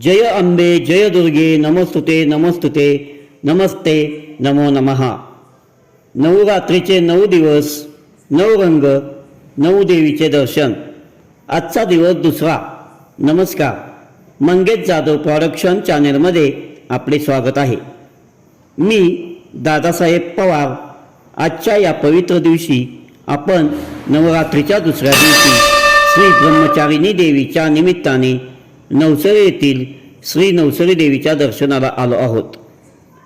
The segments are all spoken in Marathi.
जय अंबे जय दुर्गे नमस्तुते नमस्तुते नमस्ते नमो नमः। नवरात्रीचे 9 दिवस, 9 रंग, 9 देवीचे दर्शन। आजचा दिवस दुसरा। नमस्कार, मंगेश जाधव प्रोडक्शन चॅनलमध्ये आपले स्वागत आहे। मी दादासाहेब पवार। आजच्या या पवित्र दिवशी आपण नवरात्रीच्या दुसऱ्या दिवशी श्री ब्रह्मचारिणी देवीच्या निमित्ताने नवसरी येथील श्री नवसरी देवीच्या दर्शनाला आलो आहोत।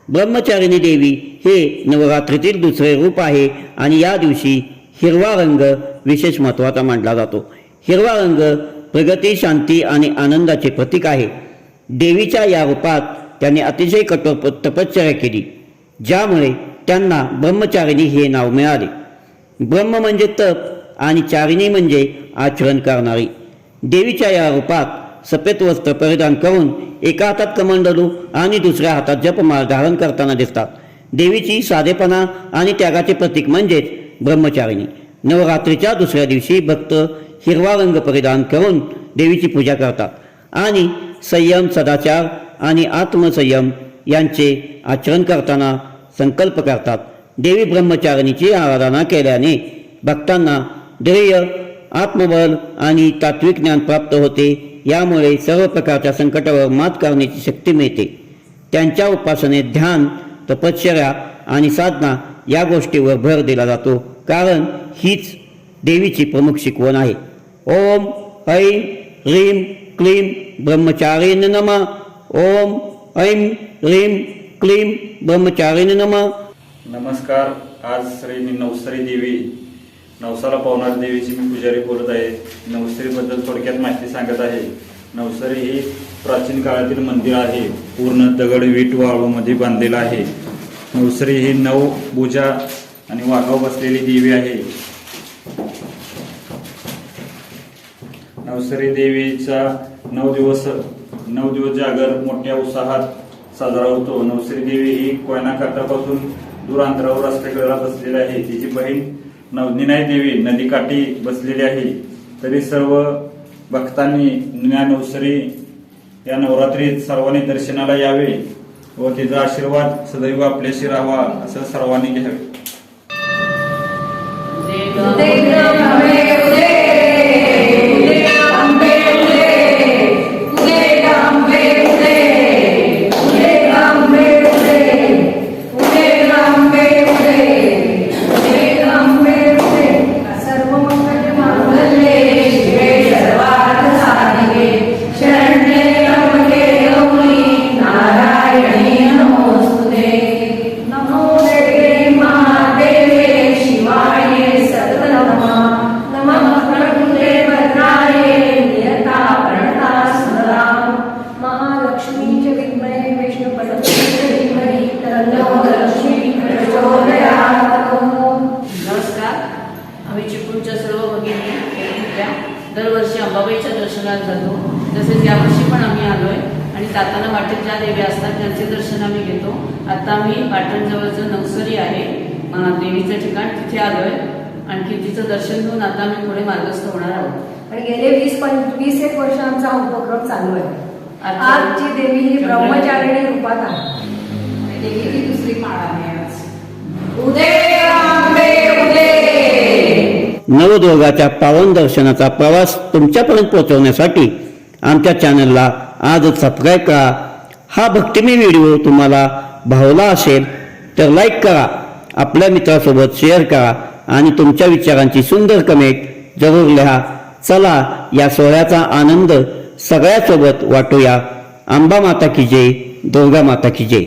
ब्रह्मचारिणी देवी हे नवरात्रीतील दुसरे रूप आहे आणि या दिवशी हिरवा रंग विशेष महत्त्वाचा मानला जातो। हिरवा रंग प्रगती, शांती आणि आनंदाचे प्रतीक आहे। देवीच्या या रूपात त्यांनी अतिशय कठोर तपश्चर्या केली, ज्यामुळे त्यांना ब्रह्मचारिणी हे नाव मिळाले। ब्रह्म म्हणजे तप आणि चारिणी म्हणजे आचरण करणारी। देवीच्या या रूपात सफेद वस्त्र परिधान करून एका हातात कमंडलू आणि दुसऱ्या हातात जपमाळ धारण करताना दिसतात। देवीची साधेपणा आणि त्यागाचे प्रतीक म्हणजेच ब्रह्मचारिणी। नवरात्रीच्या दुसऱ्या दिवशी भक्त हिरवा रंग परिधान करून देवीची पूजा करतात आणि संयम, सदाचार आणि आत्मसंयम यांचे आचरण करताना संकल्प करतात। देवी ब्रह्मचारिणीची आराधना केल्याने भक्तांना धैर्य, आत्मबल आणि तात्विक ज्ञान प्राप्त होते। यामुळे सर्व प्रकारच्या संकटावर मात करण्याची शक्ती मिळते। त्यांच्या उपासनेत ध्यान, तपश्चर्या आणि साधना या गोष्टीवर भर दिला जातो, कारण हीच देवीची प्रमुख शिकवण आहे। ओम ऐं ह्रीं क्लीं ब्रह्मचारिणी नमः। ओम ऐं ह्रीं क्लीं ब्रह्मचारिणी नमः। नमस्कार। आज श्री नवसरी देवी, नवसाला पावणारी देवीची मी पुजारी बोलत आहे। नवसरीबद्दल थोडक्यात माहिती सांगत आहे। नवसरी ही प्राचीन काळातील मंदिर आहे, पूर्ण दगड विट वाळूमध्ये बांधलेलं आहे। नवसरी ही 9 भुजा आणि वाघावर बसलेली देवी आहे। नवसरी देवीचा 9 दिवस जागर मोठ्या उत्साहात साजरा होतो। नवसरी देवी ही कोयना काठापासून दूर अंतरावर असलेल्या बसलेली आहे। तिची बहीण नवनिनाई देवी नदीकाठी बसलेली आहे। तरी सर्व भक्तांनी नवसरी या नवरात्रीत सर्वांनी दर्शनाला यावे व तिचा आशीर्वाद सदैव आपल्याशी राहावा असं सर्वांनी घ्यावे। दरवर्षी अंबाबाईच्या दर्शनाला जातो, तसेच यावर्षी पण आम्ही आलोय आणि जाताना वाटेत ज्या देवी असतात त्यांचे दर्शन आम्ही घेतो। आता आम्ही पाटणजवळचं नवसरी आहे देवीचं ठिकाण, तिथे आलोय। आणखी तिचं दर्शन घेऊन आता आम्ही पुढे मार्गस्थ होणार आहोत। आणि गेले 20-21 वर्ष आमचा हा उपक्रम चालू आहे। आजची देवी ही ब्रह्मचारिणी रूपात आहे। देवीची दुसरी माळ आहे आज। नवदुर्गाच्या पावन दर्शनाचा प्रवास तुमच्यापर्यंत पोहोचवण्यासाठी आमच्या चॅनलला आजच सबस्क्राईब करा। हा भक्तिमय व्हिडिओ तुम्हाला भावला असेल तर लाईक करा, आपल्या मित्रासोबत शेअर करा आणि तुमच्या विचारांची सुंदर कमेंट जरूर लिहा। चला या सोहळ्याचा आनंद सगळ्यासोबत वाटूया। अंबा माता की जय, दुर्गा माता की जय।